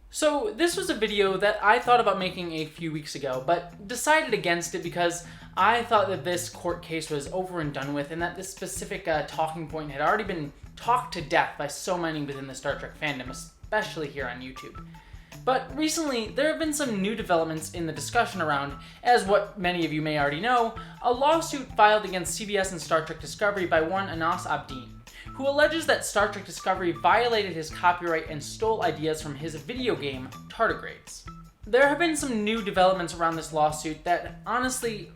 So this was a video that I thought about making a few weeks ago, but decided against it because I thought that this court case was over and done with, and that this specific talking point had already been talked to death by so many within the Star Trek fandom, especially here on YouTube. But recently, there have been some new developments in the discussion around, as what many of you may already know, a lawsuit filed against CBS and Star Trek Discovery by one Anas Abdeen, who alleges that Star Trek Discovery violated his copyright and stole ideas from his video game, Tardigrades. There have been some new developments around this lawsuit that honestly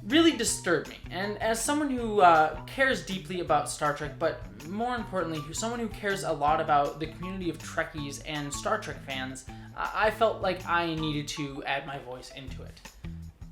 really disturbed me, and as someone who cares deeply about Star Trek, but more importantly, someone who cares a lot about the community of Trekkies and Star Trek fans, I felt like I needed to add my voice into it.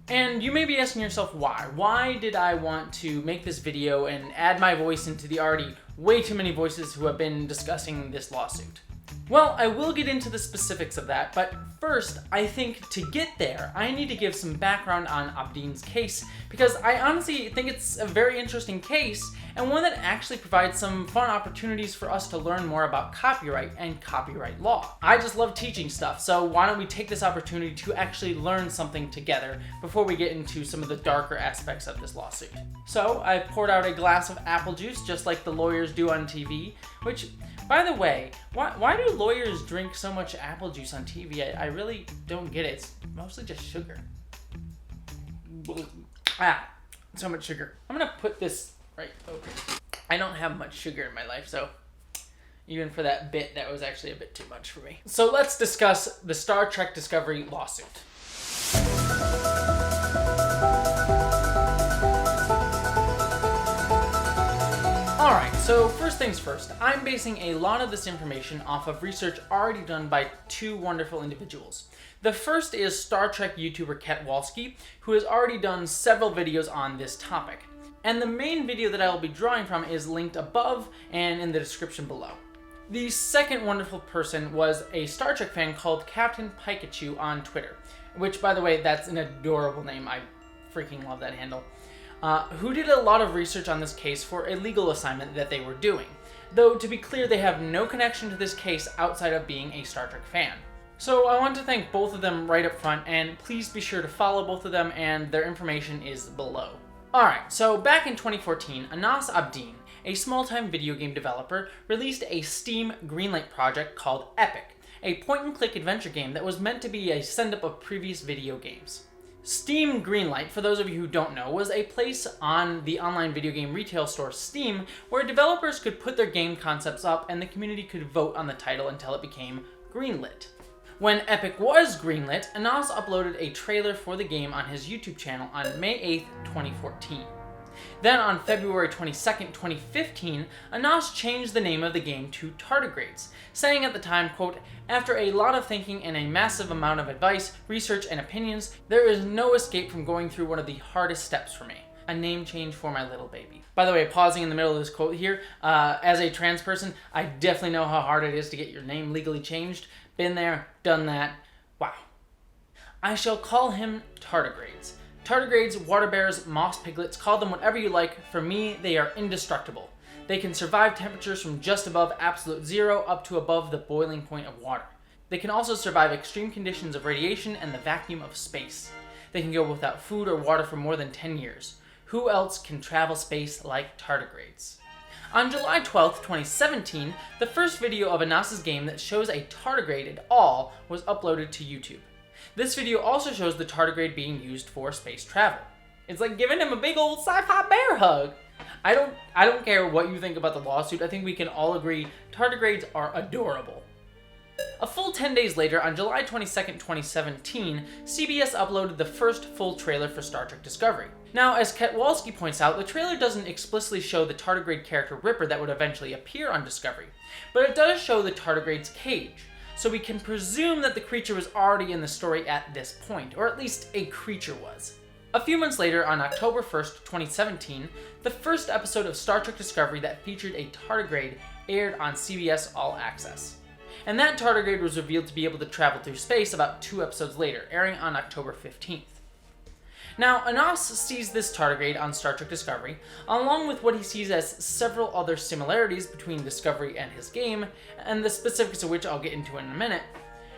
And you may be asking yourself why. Why did I want to make this video and add my voice into the already way too many voices who have been discussing this lawsuit? Well, I will get into the specifics of that, but first, I think to get there, I need to give some background on Abdeen's case, because I honestly think it's a very interesting case, and one that actually provides some fun opportunities for us to learn more about copyright and copyright law. I just love teaching stuff, so why don't we take this opportunity to actually learn something together before we get into some of the darker aspects of this lawsuit. So, I poured out a glass of apple juice, just like the lawyers do on TV, which, by the way, why do lawyers drink so much apple juice on TV? I really don't get it. It's mostly just sugar. So much sugar. I'm gonna put this right over. I don't have much sugar in my life, so even for that bit, that was actually a bit too much for me. So let's discuss the Star Trek Discovery lawsuit. Alright, so first things first, I'm basing a lot of this information off of research already done by two wonderful individuals. The first is Star Trek YouTuber KETWOLSKI, who has already done several videos on this topic. And the main video that I will be drawing from is linked above and in the description below. The second wonderful person was a Star Trek fan called Captain Pikachu on Twitter, which, by the way, that's an adorable name. I freaking love that handle. Who did a lot of research on this case for a legal assignment that they were doing. Though, to be clear, they have no connection to this case outside of being a Star Trek fan. So I want to thank both of them right up front, and please be sure to follow both of them, and their information is below. Alright, so back in 2014, Anas Abdeen, a small-time video game developer, released a Steam Greenlight project called Epic, a point-and-click adventure game that was meant to be a send-up of previous video games. Steam Greenlight, for those of you who don't know, was a place on the online video game retail store Steam where developers could put their game concepts up and the community could vote on the title until it became greenlit. When Epic was greenlit, Anas uploaded a trailer for the game on his YouTube channel on May 8th, 2014. Then on February 22nd, 2015, Anas changed the name of the game to Tardigrades, saying at the time, quote, "After a lot of thinking and a massive amount of advice, research, and opinions, there is no escape from going through one of the hardest steps for me. A name change for my little baby." By the way, pausing in the middle of this quote here, as a trans person, I definitely know how hard it is to get your name legally changed. Been there, done that. Wow. I shall call him Tardigrades. Tardigrades, water bears, moss piglets, call them whatever you like. For me, they are indestructible. They can survive temperatures from just above absolute zero up to above the boiling point of water. They can also survive extreme conditions of radiation and the vacuum of space. They can go without food or water for more than 10 years. Who else can travel space like Tardigrades? On July 12th, 2017, the first video of Anas's game that shows a tardigrade at all was uploaded to YouTube. This video also shows the tardigrade being used for space travel. It's like giving him a big old sci-fi bear hug. I don't care what you think about the lawsuit. I think we can all agree tardigrades are adorable. A full 10 days later, on July 22nd, 2017, CBS uploaded the first full trailer for Star Trek Discovery. Now, as KETWOLSKI points out, the trailer doesn't explicitly show the tardigrade character Ripper that would eventually appear on Discovery, but it does show the tardigrade's cage, so we can presume that the creature was already in the story at this point, or at least a creature was. A few months later, on October 1st, 2017, the first episode of Star Trek Discovery that featured a tardigrade aired on CBS All Access. And that tardigrade was revealed to be able to travel through space about 2 episodes later, airing on October 15th. Now, Anas sees this tardigrade on Star Trek Discovery, along with what he sees as several other similarities between Discovery and his game, and the specifics of which I'll get into in a minute.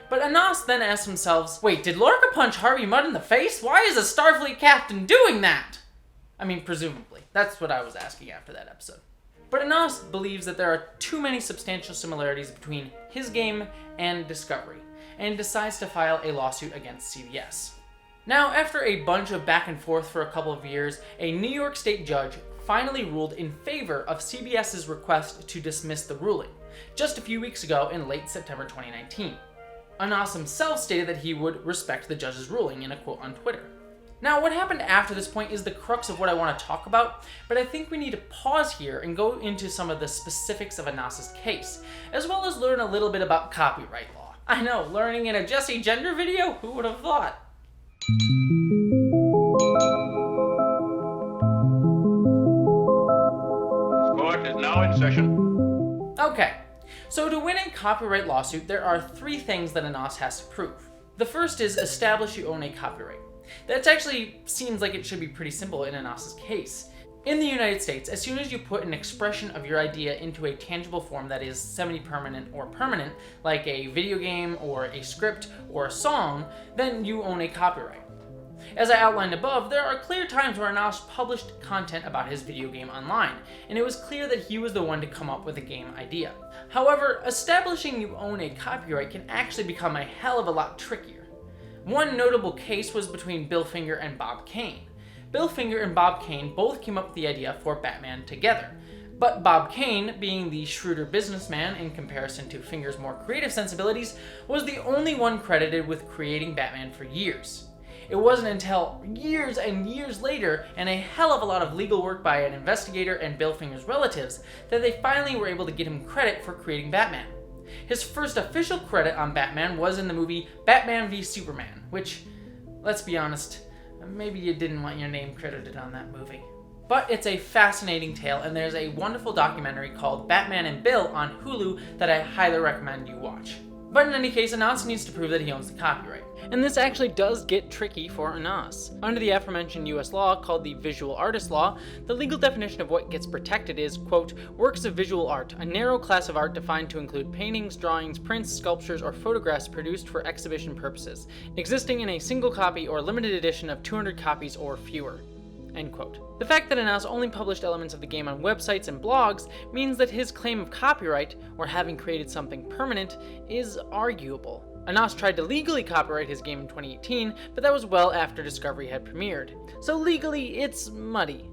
But Anas then asks himself, wait, did Lorca punch Harvey Mudd in the face? Why is a Starfleet captain doing that? I mean, presumably. That's what I was asking after that episode. But Anas believes that there are too many substantial similarities between his game and Discovery, and decides to file a lawsuit against CBS. Now, after a bunch of back and forth for a couple of years, a New York State judge finally ruled in favor of CBS's request to dismiss the ruling, just a few weeks ago in late September 2019. Anas himself stated that he would respect the judge's ruling in a quote on Twitter. Now, what happened after this point is the crux of what I want to talk about, but I think we need to pause here and go into some of the specifics of Anas's case, as well as learn a little bit about copyright law. I know, learning in a Jesse Gender video? Who would have thought? Court is now in session. Okay, so to win a copyright lawsuit, there are three things that Anas has to prove. The first is establish you own a copyright. That actually seems like it should be pretty simple in Anas's case. In the United States, as soon as you put an expression of your idea into a tangible form that is semi-permanent or permanent, like a video game or a script or a song, then you own a copyright. As I outlined above, there are clear times where Anas published content about his video game online, and it was clear that he was the one to come up with a game idea. However, establishing you own a copyright can actually become a hell of a lot trickier. One notable case was between Bill Finger and Bob Kane. Bill Finger and Bob Kane both came up with the idea for Batman together, but Bob Kane, being the shrewder businessman in comparison to Finger's more creative sensibilities, was the only one credited with creating Batman for years. It wasn't until years and years later, and a hell of a lot of legal work by an investigator and Bill Finger's relatives, that they finally were able to get him credit for creating Batman. His first official credit on Batman was in the movie Batman v Superman, which, let's be honest, maybe you didn't want your name credited on that movie. But it's a fascinating tale, and there's a wonderful documentary called Batman and Bill on Hulu that I highly recommend you watch. But in any case, Anas needs to prove that he owns the copyright. And this actually does get tricky for Anas. Under the aforementioned US law called the Visual Artist Law, the legal definition of what gets protected is, quote, works of visual art, a narrow class of art defined to include paintings, drawings, prints, sculptures, or photographs produced for exhibition purposes, existing in a single copy or limited edition of 200 copies or fewer. End quote. The fact that Anas only published elements of the game on websites and blogs means that his claim of copyright, or having created something permanent, is arguable. Anas tried to legally copyright his game in 2018, but that was well after Discovery had premiered. So legally, it's muddy.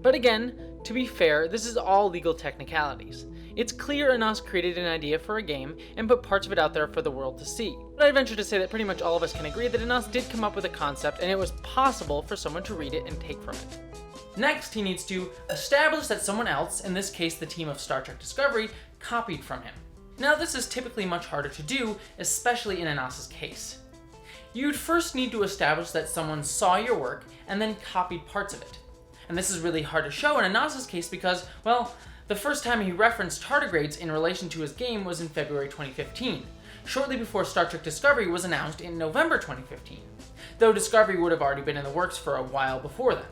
But again, to be fair, this is all legal technicalities. It's clear Anas created an idea for a game and put parts of it out there for the world to see. But I'd venture to say that pretty much all of us can agree that Anas did come up with a concept, and it was possible for someone to read it and take from it. Next, he needs to establish that someone else, in this case the team of Star Trek Discovery, copied from him. Now, this is typically much harder to do, especially in Anas's case. You'd first need to establish that someone saw your work and then copied parts of it. And this is really hard to show in Anas's case because, well, the first time he referenced tardigrades in relation to his game was in February 2015, shortly before Star Trek Discovery was announced in November 2015, though Discovery would have already been in the works for a while before then.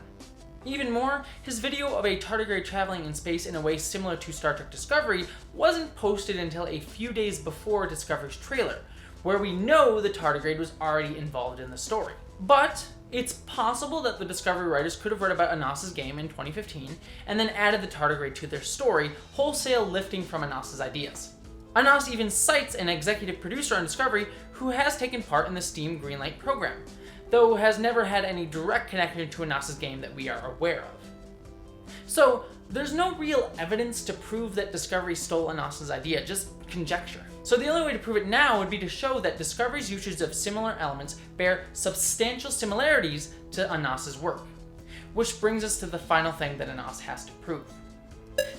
Even more, his video of a tardigrade traveling in space in a way similar to Star Trek Discovery wasn't posted until a few days before Discovery's trailer, where we know the tardigrade was already involved in the story. But it's possible that the Discovery writers could have read about Anas's game in 2015 and then added the tardigrade to their story, wholesale lifting from Anas's ideas. Anas even cites an executive producer on Discovery who has taken part in the Steam Greenlight program, though has never had any direct connection to Anas's game that we are aware of. So there's no real evidence to prove that Discovery stole Anas's idea, just conjecture. So the only way to prove it now would be to show that Discovery's usage of similar elements bear substantial similarities to Anas's work. Which brings us to the final thing that Anas has to prove.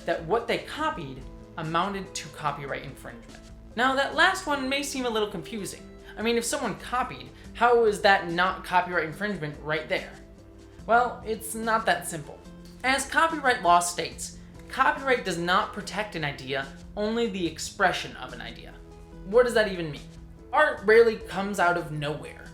That what they copied amounted to copyright infringement. Now that last one may seem a little confusing. I mean, if someone copied, how is that not copyright infringement right there? Well, it's not that simple. As copyright law states, copyright does not protect an idea, only the expression of an idea. What does that even mean? Art rarely comes out of nowhere.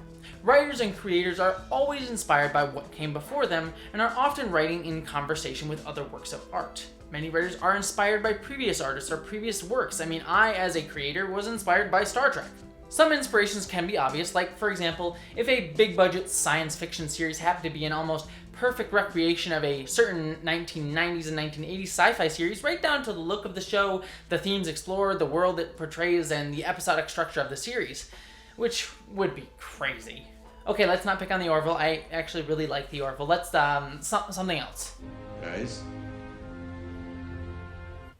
Writers and creators are always inspired by what came before them and are often writing in conversation with other works of art. Many writers are inspired by previous artists or previous works. I mean, I, as a creator, was inspired by Star Trek. Some inspirations can be obvious, like, for example, if a big-budget science fiction series happened to be an almost perfect recreation of a certain 1990s and 1980s sci-fi series, right down to the look of the show, the themes explored, the world it portrays, and the episodic structure of the series, which would be crazy. Okay, let's not pick on the Orville. I actually really like the Orville. Let's, something else. Guys?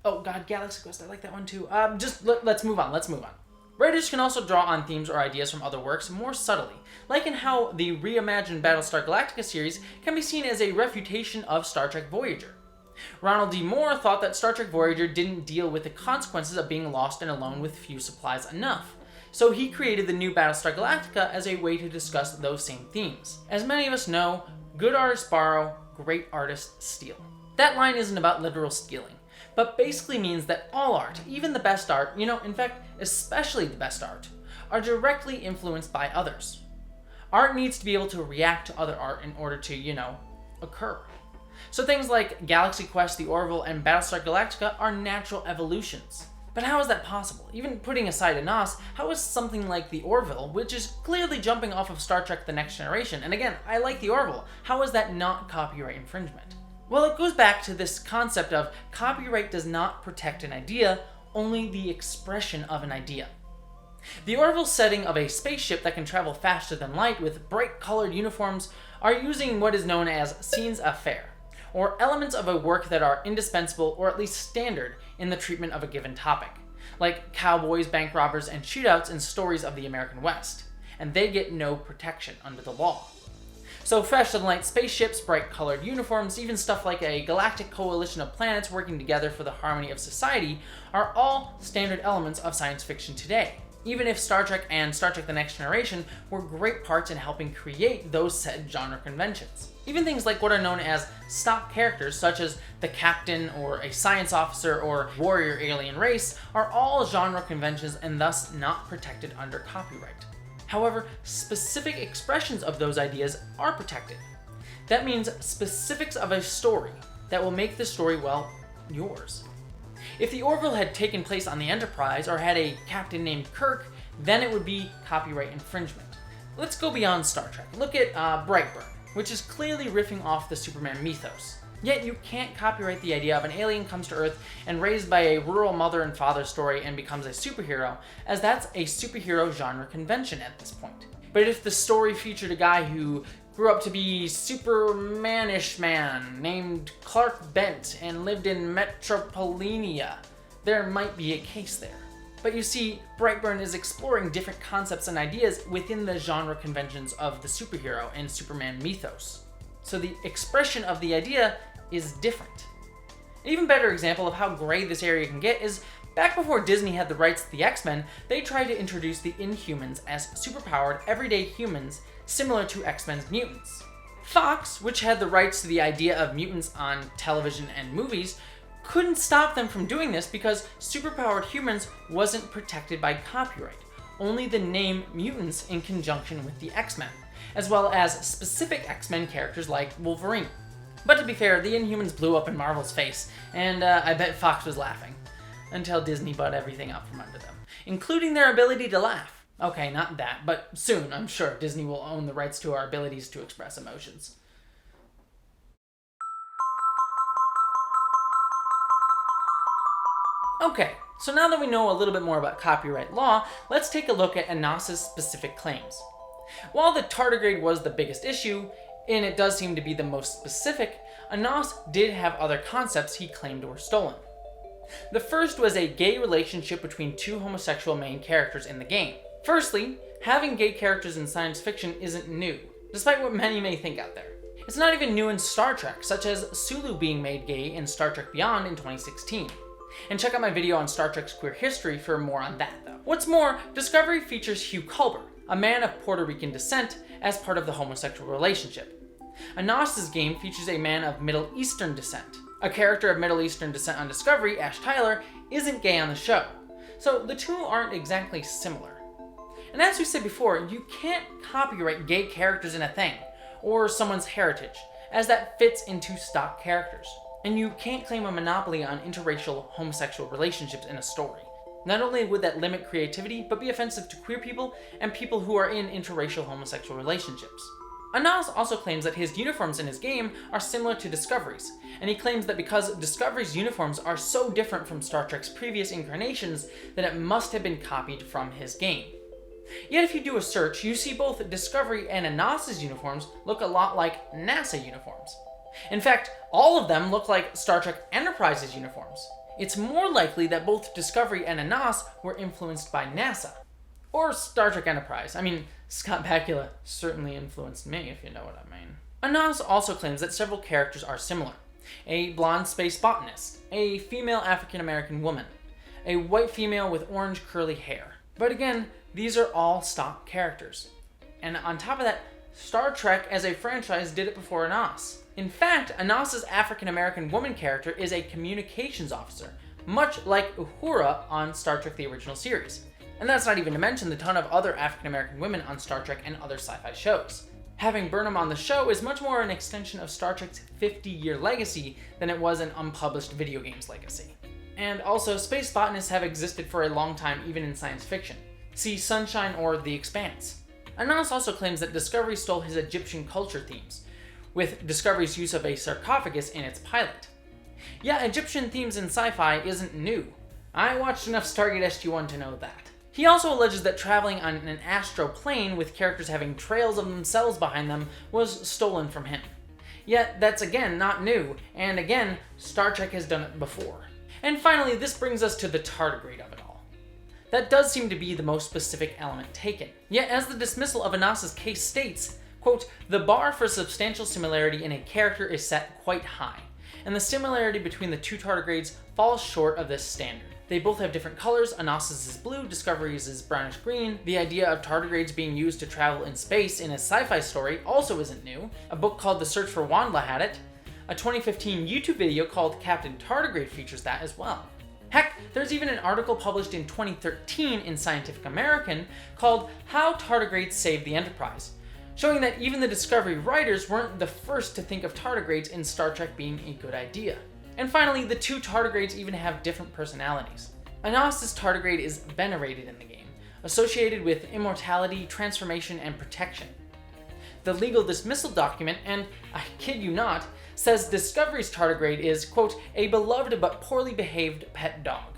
Oh god, Galaxy Quest, I like that one too. Let's move on. Writers can also draw on themes or ideas from other works more subtly, like in how the reimagined Battlestar Galactica series can be seen as a refutation of Star Trek Voyager. Ronald D. Moore thought that Star Trek Voyager didn't deal with the consequences of being lost and alone with few supplies enough, so he created the new Battlestar Galactica as a way to discuss those same themes. As many of us know, good artists borrow, great artists steal. That line isn't about literal stealing, but basically means that all art, even the best art, in fact, especially the best art, are directly influenced by others. Art needs to be able to react to other art in order to, occur. So things like Galaxy Quest, the Orville, and Battlestar Galactica are natural evolutions. But how is that possible? Even putting aside Anas, how is something like the Orville, which is clearly jumping off of Star Trek The Next Generation, and again, I like the Orville, how is that not copyright infringement? Well, it goes back to this concept of copyright does not protect an idea, only the expression of an idea. The Orville setting of a spaceship that can travel faster than light with bright colored uniforms are using what is known as scenes à faire, or elements of a work that are indispensable or at least standard in the treatment of a given topic, like cowboys, bank robbers, and shootouts in stories of the American West, and they get no protection under the law. So faster than light spaceships, bright colored uniforms, even stuff like a galactic coalition of planets working together for the harmony of society are all standard elements of science fiction today, even if Star Trek and Star Trek The Next Generation were great parts in helping create those said genre conventions. Even things like what are known as stock characters, such as the captain or a science officer or warrior alien race, are all genre conventions and thus not protected under copyright. However, specific expressions of those ideas are protected. That means specifics of a story that will make the story, well, yours. If the Orville had taken place on the Enterprise or had a captain named Kirk, then it would be copyright infringement. Let's go beyond Star Trek. Look at Brightburn, which is clearly riffing off the Superman mythos. Yet you can't copyright the idea of an alien comes to Earth and raised by a rural mother and father story and becomes a superhero, as that's a superhero genre convention at this point. But if the story featured a guy who grew up to be Supermanish man named Clark Bent and lived in Metropolinia, there might be a case there. But you see, Brightburn is exploring different concepts and ideas within the genre conventions of the superhero and Superman mythos. So the expression of the idea is different. An even better example of how gray this area can get is back before Disney had the rights to the X-Men, they tried to introduce the Inhumans as superpowered everyday humans similar to X-Men's mutants. Fox, which had the rights to the idea of mutants on television and movies, couldn't stop them from doing this because superpowered humans wasn't protected by copyright, only the name mutants in conjunction with the X-Men, as well as specific X-Men characters like Wolverine. But to be fair, the Inhumans blew up in Marvel's face, and I bet Fox was laughing, until Disney bought everything out from under them, including their ability to laugh. Okay, not that, but soon, I'm sure, Disney will own the rights to our abilities to express emotions. Okay, so now that we know a little bit more about copyright law, let's take a look at Anas's specific claims. While the tardigrade was the biggest issue, and it does seem to be the most specific, Anas did have other concepts he claimed were stolen. The first was a gay relationship between two homosexual main characters in the game. Firstly, having gay characters in science fiction isn't new, despite what many may think out there. It's not even new in Star Trek, such as Sulu being made gay in Star Trek Beyond in 2016. And check out my video on Star Trek's queer history for more on that, though. What's more, Discovery features Hugh Culber, a man of Puerto Rican descent, as part of the homosexual relationship. Anas's game features a man of Middle Eastern descent. A character of Middle Eastern descent on Discovery, Ash Tyler, isn't gay on the show, so the two aren't exactly similar. And as we said before, you can't copyright gay characters in a thing, or someone's heritage, as that fits into stock characters. And you can't claim a monopoly on interracial homosexual relationships in a story. Not only would that limit creativity, but be offensive to queer people and people who are in interracial homosexual relationships. Anas also claims that his uniforms in his game are similar to Discovery's, and he claims that because Discovery's uniforms are so different from Star Trek's previous incarnations, that it must have been copied from his game. Yet if you do a search, you see both Discovery and Anas's uniforms look a lot like NASA uniforms. In fact, all of them look like Star Trek Enterprise's uniforms. It's more likely that both Discovery and Anas were influenced by NASA. Or Star Trek Enterprise. I mean, Scott Bakula certainly influenced me, if you know what I mean. Anas also claims that several characters are similar. A blonde space botanist, a female African-American woman, a white female with orange curly hair. But again, these are all stock characters. And on top of that, Star Trek as a franchise did it before Anas. In fact, Anas's African-American woman character is a communications officer, much like Uhura on Star Trek the original series. And that's not even to mention the ton of other African-American women on Star Trek and other sci-fi shows. Having Burnham on the show is much more an extension of Star Trek's 50-year legacy than it was an unpublished video game's legacy. And also, space botanists have existed for a long time even in science fiction. See Sunshine or The Expanse. Anas also claims that Discovery stole his Egyptian culture themes, with Discovery's use of a sarcophagus in its pilot. Yeah, Egyptian themes in sci-fi isn't new. I watched enough Stargate SG-1 to know that. He also alleges that traveling on an astral plane with characters having trails of themselves behind them was stolen from him. Yet that's again not new, and again, Star Trek has done it before. And finally, this brings us to the tardigrade of it all. That does seem to be the most specific element taken. Yet as the dismissal of Anas's case states, quote, "The bar for substantial similarity in a character is set quite high, and the similarity between the two tardigrades falls short of this standard. They both have different colors. Anas's is blue, Discovery's is brownish green. The idea of tardigrades being used to travel in space in a sci-fi story also isn't new. A book called The Search for Wandla had it. A 2015 YouTube video called Captain Tardigrade features that as well. Heck, there's even an article published in 2013 in Scientific American called How Tardigrades Saved the Enterprise, showing that even the Discovery writers weren't the first to think of tardigrades in Star Trek being a good idea. And finally, the two tardigrades even have different personalities. Anas's tardigrade is venerated in the game, associated with immortality, transformation, and protection. The legal dismissal document, and I kid you not, says Discovery's tardigrade is, quote, "a beloved but poorly behaved pet dog."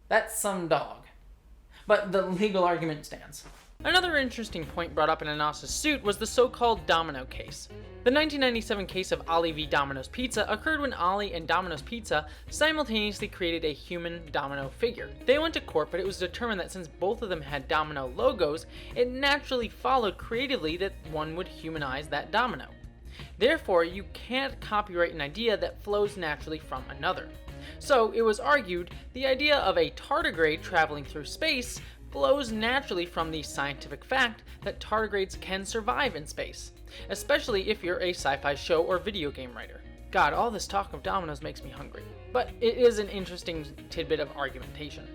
That's some dog. But the legal argument stands. Another interesting point brought up in Anas's suit was the so-called Domino case. The 1997 case of Ollie v. Domino's Pizza occurred when Ollie and Domino's Pizza simultaneously created a human domino figure. They went to court, but it was determined that since both of them had domino logos, it naturally followed creatively that one would humanize that domino. Therefore, you can't copyright an idea that flows naturally from another. So, it was argued, the idea of a tardigrade traveling through space flows naturally from the scientific fact that tardigrades can survive in space, especially if you're a sci-fi show or video game writer. God, all this talk of dominoes makes me hungry. But it is an interesting tidbit of argumentation.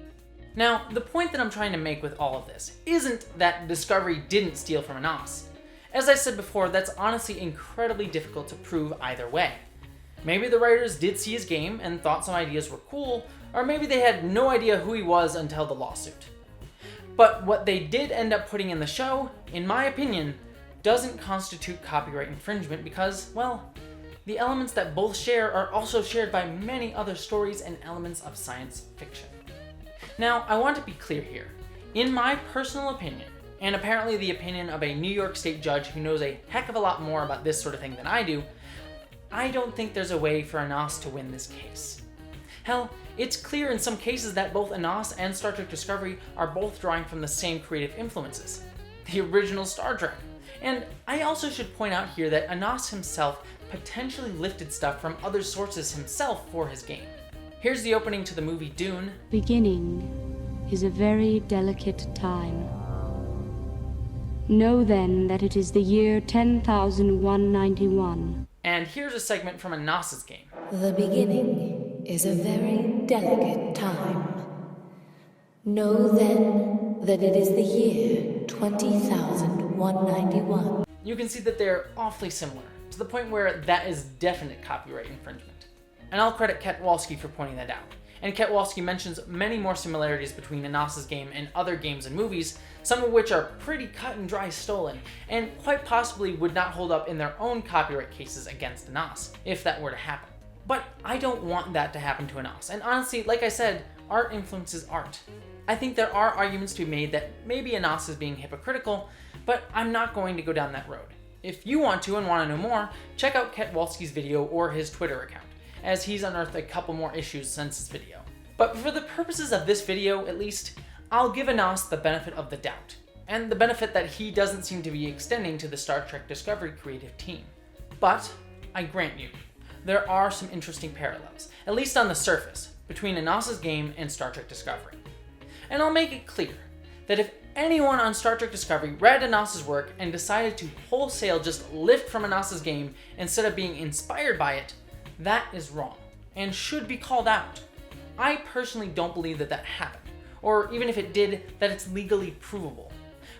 Now, the point that I'm trying to make with all of this isn't that Discovery didn't steal from Anas. As I said before, that's honestly incredibly difficult to prove either way. Maybe the writers did see his game and thought some ideas were cool, or maybe they had no idea who he was until the lawsuit. But what they did end up putting in the show, in my opinion, doesn't constitute copyright infringement because, well, the elements that both share are also shared by many other stories and elements of science fiction. Now, I want to be clear here. In my personal opinion, and apparently the opinion of a New York State judge who knows a heck of a lot more about this sort of thing than I do, I don't think there's a way for Anas to win this case. Hell, it's clear in some cases that both Anas and Star Trek Discovery are both drawing from the same creative influences, the original Star Trek. And I also should point out here that Anas himself potentially lifted stuff from other sources himself for his game. Here's the opening to the movie Dune. Beginning is a very delicate time. Know then that it is the year 10,191. And here's a segment from Anas's game. The beginning is a very delicate time. Know then that it is the year 20,191. You can see that they're awfully similar, to the point where that is definite copyright infringement. And I'll credit KETWOLSKI for pointing that out. And KETWOLSKI mentions many more similarities between Anos's game and other games and movies, some of which are pretty cut and dry stolen, and quite possibly would not hold up in their own copyright cases against Anos, if that were to happen. But I don't want that to happen to Anos, and honestly, like I said, art influences art. I think there are arguments to be made that maybe Anos is being hypocritical, but I'm not going to go down that road. If you want to and want to know more, check out KETWOLSKI's video or his Twitter account, as he's unearthed a couple more issues since his video. But for the purposes of this video, at least, I'll give Anos the benefit of the doubt, and the benefit that he doesn't seem to be extending to the Star Trek Discovery creative team. But, I grant you, there are some interesting parallels, at least on the surface, between Anos's game and Star Trek Discovery. And I'll make it clear that if anyone on Star Trek Discovery read Anos's work and decided to wholesale just lift from Anos's game instead of being inspired by it, that is wrong, and should be called out. I personally don't believe that that happened, or even if it did, that it's legally provable.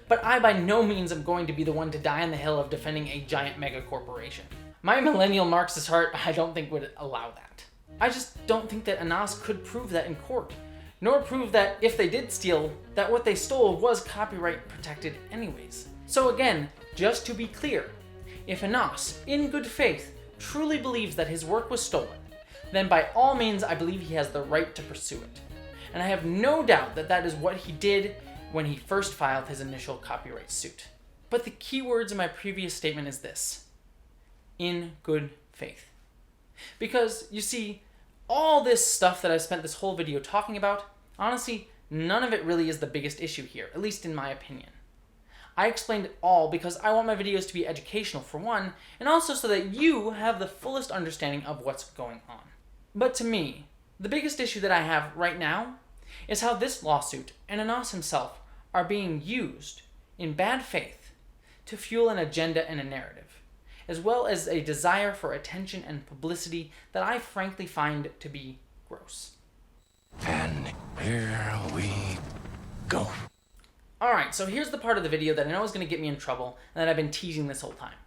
But I by no means am going to be the one to die on the hill of defending a giant mega corporation. My millennial Marxist heart, I don't think would allow that. I just don't think that Anos could prove that in court, nor prove that if they did steal, that what they stole was copyright protected anyways. So again, just to be clear, if Anos, in good faith, truly believes that his work was stolen, then by all means I believe he has the right to pursue it. And I have no doubt that that is what he did when he first filed his initial copyright suit. But the key words in my previous statement is this: in good faith. Because, you see, all this stuff that I've spent this whole video talking about, honestly, none of it really is the biggest issue here, at least in my opinion. I explained it all because I want my videos to be educational for one, and also so that you have the fullest understanding of what's going on. But to me, the biggest issue that I have right now is how this lawsuit and Anos himself are being used in bad faith to fuel an agenda and a narrative, as well as a desire for attention and publicity that I frankly find to be gross. And here we go. Alright, so here's the part of the video that I know is going to get me in trouble and that I've been teasing this whole time.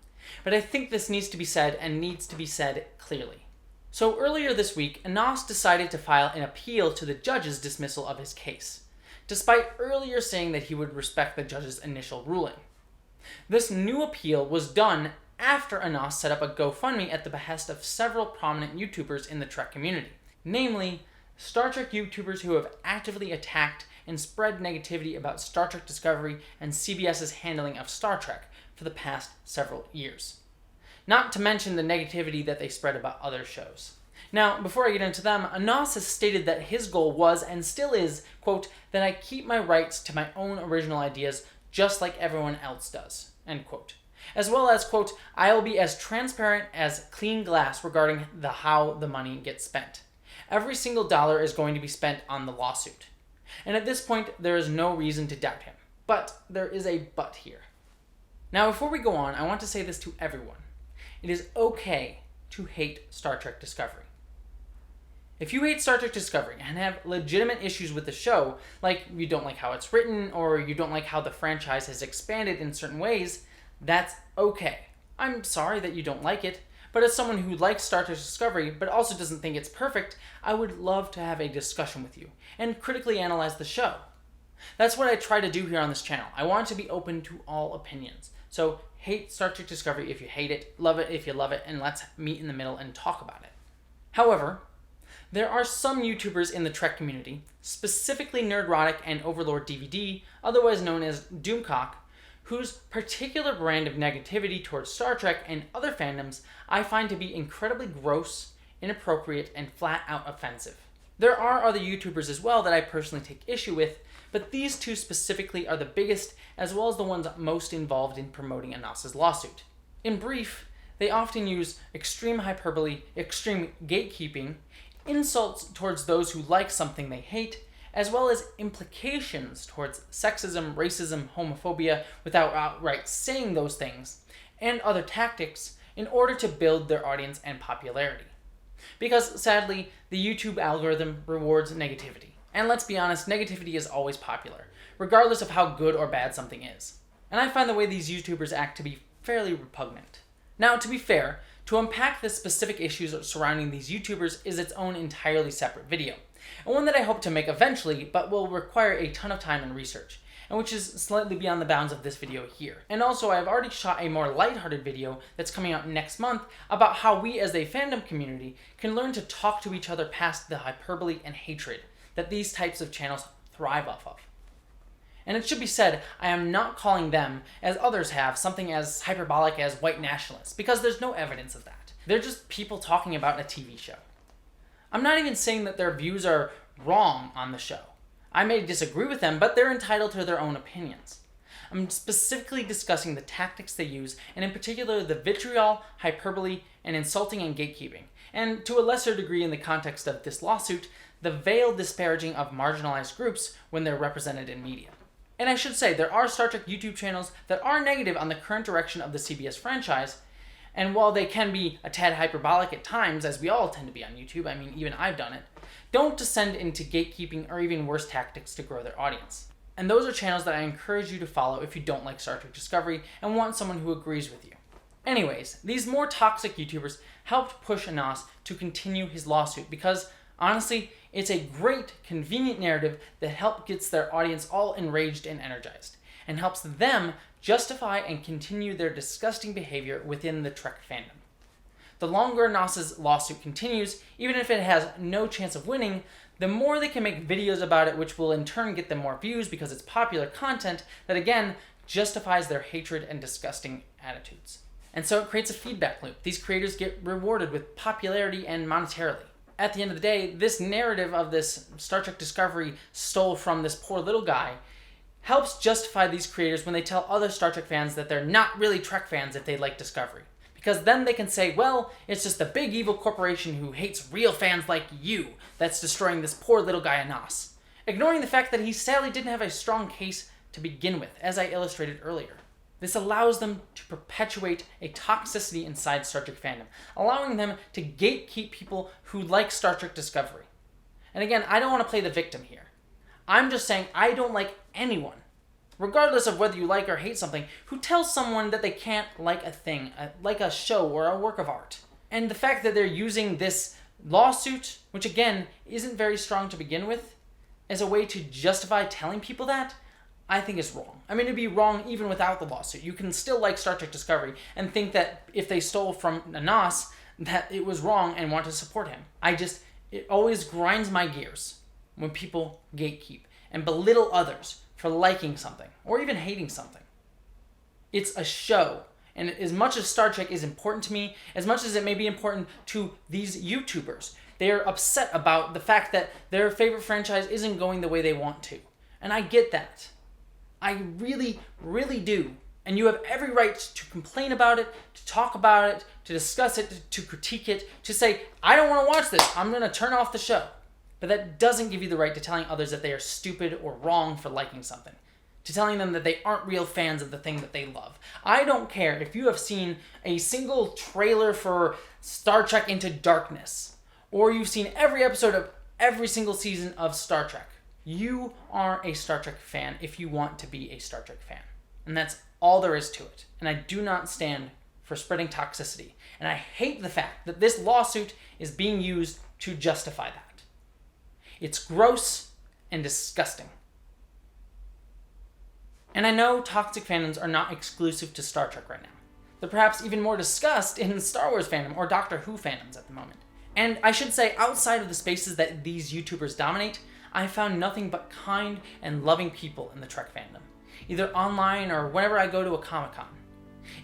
But I think this needs to be said, and needs to be said clearly. So earlier this week, Anos decided to file an appeal to the judge's dismissal of his case, despite earlier saying that he would respect the judge's initial ruling. This new appeal was done after Anos set up a GoFundMe at the behest of several prominent YouTubers in the Trek community, namely Star Trek YouTubers who have actively attacked and spread negativity about Star Trek Discovery and CBS's handling of Star Trek for the past several years. Not to mention the negativity that they spread about other shows. Now, before I get into them, Anos has stated that his goal was, and still is, quote, that I keep my rights to my own original ideas just like everyone else does, end quote. As well as, quote, I will be as transparent as clean glass regarding how the money gets spent. Every single dollar is going to be spent on the lawsuit. And at this point, there is no reason to doubt him. But there is a but here. Now, before we go on, I want to say this to everyone. It is okay to hate Star Trek Discovery. If you hate Star Trek Discovery and have legitimate issues with the show, like you don't like how it's written, or you don't like how the franchise has expanded in certain ways, that's okay. I'm sorry that you don't like it, but as someone who likes Star Trek Discovery but also doesn't think it's perfect, I would love to have a discussion with you and critically analyze the show. That's what I try to do here on this channel. I want to be open to all opinions. So hate Star Trek Discovery if you hate it, love it if you love it, and let's meet in the middle and talk about it. However, there are some YouTubers in the Trek community, specifically Nerdrotic and Overlord DVD, otherwise known as Doomcock, whose particular brand of negativity towards Star Trek and other fandoms I find to be incredibly gross, inappropriate, and flat-out offensive. There are other YouTubers as well that I personally take issue with, but these two specifically are the biggest, as well as the ones most involved in promoting Anos's lawsuit. In brief, they often use extreme hyperbole, extreme gatekeeping, insults towards those who like something they hate, as well as implications towards sexism, racism, homophobia without outright saying those things, and other tactics in order to build their audience and popularity. Because sadly, the YouTube algorithm rewards negativity. And let's be honest, negativity is always popular, regardless of how good or bad something is. And I find the way these YouTubers act to be fairly repugnant. Now, to be fair, to unpack the specific issues surrounding these YouTubers is its own entirely separate video, and one that I hope to make eventually, but will require a ton of time and research, and which is slightly beyond the bounds of this video here. And also, I've already shot a more lighthearted video that's coming out next month about how we as a fandom community can learn to talk to each other past the hyperbole and hatred that these types of channels thrive off of. And it should be said, I am not calling them, as others have, something as hyperbolic as white nationalists, because there's no evidence of that. They're just people talking about a TV show. I'm not even saying that their views are wrong on the show. I may disagree with them, but they're entitled to their own opinions. I'm specifically discussing the tactics they use, and in particular the vitriol, hyperbole, and insulting and gatekeeping, and to a lesser degree in the context of this lawsuit, the veiled disparaging of marginalized groups when they're represented in media. And I should say, there are Star Trek YouTube channels that are negative on the current direction of the CBS franchise, and while they can be a tad hyperbolic at times, as we all tend to be on YouTube, I mean, even I've done it, don't descend into gatekeeping or even worse tactics to grow their audience. And those are channels that I encourage you to follow if you don't like Star Trek Discovery and want someone who agrees with you. Anyways, these more toxic YouTubers helped push Anas to continue his lawsuit because, honestly, it's a great, convenient narrative that gets their audience all enraged and energized, and helps them justify and continue their disgusting behavior within the Trek fandom. The longer Nas's lawsuit continues, even if it has no chance of winning, the more they can make videos about it, which will in turn get them more views because it's popular content that again justifies their hatred and disgusting attitudes. And so it creates a feedback loop. These creators get rewarded with popularity and monetarily. At the end of the day, this narrative of this Star Trek Discovery stole from this poor little guy helps justify these creators when they tell other Star Trek fans that they're not really Trek fans if they like Discovery. Because then they can say, well, it's just a big evil corporation who hates real fans like you that's destroying this poor little guy Anas, ignoring the fact that he sadly didn't have a strong case to begin with, as I illustrated earlier. This allows them to perpetuate a toxicity inside Star Trek fandom, allowing them to gatekeep people who like Star Trek Discovery. And again, I don't want to play the victim here. I'm just saying I don't like anyone, regardless of whether you like or hate something, who tells someone that they can't like a thing, like a show or a work of art. And the fact that they're using this lawsuit, which again isn't very strong to begin with, as a way to justify telling people that, I think is wrong. I mean, it'd be wrong even without the lawsuit. You can still like Star Trek Discovery and think that if they stole from Anas, that it was wrong and want to support him. It always grinds my gears when people gatekeep and belittle others for liking something or even hating something. It's a show, and as much as Star Trek is important to me, as much as it may be important to these YouTubers, they are upset about the fact that their favorite franchise isn't going the way they want to. And I get that. I really, really do. And you have every right to complain about it, to talk about it, to discuss it, to critique it, to say, I don't want to watch this, I'm going to turn off the show. But that doesn't give you the right to telling others that they are stupid or wrong for liking something, to telling them that they aren't real fans of the thing that they love. I don't care if you have seen a single trailer for Star Trek Into Darkness, or you've seen every episode of every single season of Star Trek. You are a Star Trek fan if you want to be a Star Trek fan. And that's all there is to it. And I do not stand for spreading toxicity. And I hate the fact that this lawsuit is being used to justify that. It's gross and disgusting. And I know toxic fandoms are not exclusive to Star Trek right now. They're perhaps even more discussed in Star Wars fandom or Doctor Who fandoms at the moment. And I should say, outside of the spaces that these YouTubers dominate, I found nothing but kind and loving people in the Trek fandom, either online or whenever I go to a Comic-Con.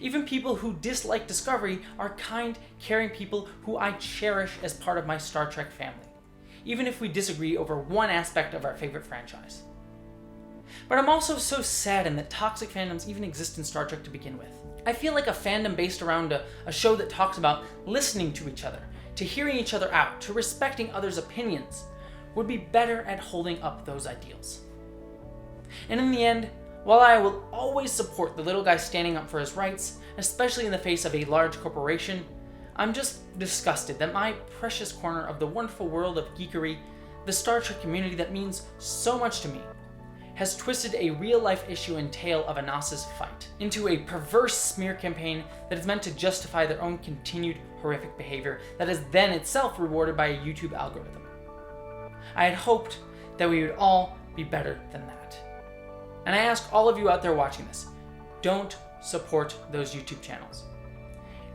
Even people who dislike Discovery are kind, caring people who I cherish as part of my Star Trek family, even if we disagree over one aspect of our favorite franchise. But I'm also so saddened that toxic fandoms even exist in Star Trek to begin with. I feel like a fandom based around a show that talks about listening to each other, to hearing each other out, to respecting others' opinions, would be better at holding up those ideals. And in the end, while I will always support the little guy standing up for his rights, especially in the face of a large corporation, I'm just disgusted that my precious corner of the wonderful world of geekery, the Star Trek community that means so much to me, has twisted a real-life issue and tale of Anos's fight into a perverse smear campaign that is meant to justify their own continued horrific behavior that is then itself rewarded by a YouTube algorithm. I had hoped that we would all be better than that. And I ask all of you out there watching this, don't support those YouTube channels.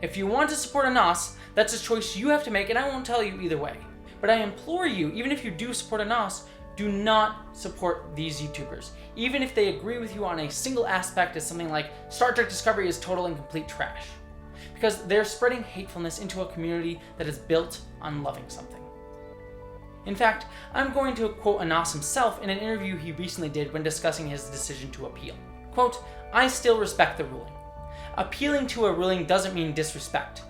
If you want to support Anos, that's a choice you have to make, and I won't tell you either way. But I implore you, even if you do support Anos, do not support these YouTubers, even if they agree with you on a single aspect as something like Star Trek Discovery is total and complete trash, because they're spreading hatefulness into a community that is built on loving something. In fact, I'm going to quote Anos himself in an interview he recently did when discussing his decision to appeal. Quote, "I still respect the ruling. Appealing to a ruling doesn't mean disrespect.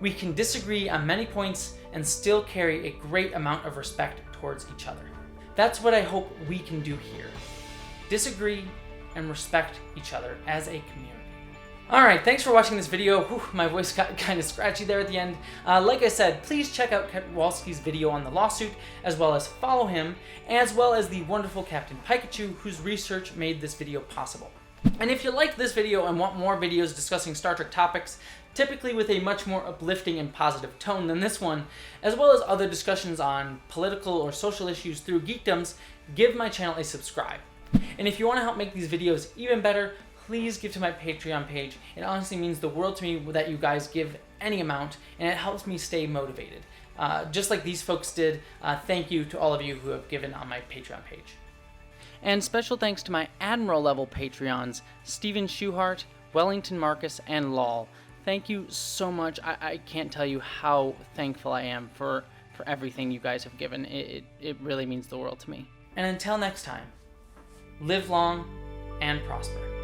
We can disagree on many points and still carry a great amount of respect towards each other." That's what I hope we can do here. Disagree and respect each other as a community. Alright, thanks for watching this video. Whew, my voice got kind of scratchy there at the end. Like I said, please check out KETWOLSKI's video on the lawsuit, as well as follow him, as well as the wonderful Captain Pikachu, whose research made this video possible. And if you like this video and want more videos discussing Star Trek topics, typically with a much more uplifting and positive tone than this one, as well as other discussions on political or social issues through geekdoms, give my channel a subscribe. And if you want to help make these videos even better, please give to my Patreon page. It honestly means the world to me that you guys give any amount, and it helps me stay motivated. Just like these folks did, thank you to all of you who have given on my Patreon page. And special thanks to my Admiral level Patreons, Stephen Schuhart, Wellington Marcus, and Lol. Thank you so much. I can't tell you how thankful I am for everything you guys have given. It really means the world to me. And until next time, live long and prosper.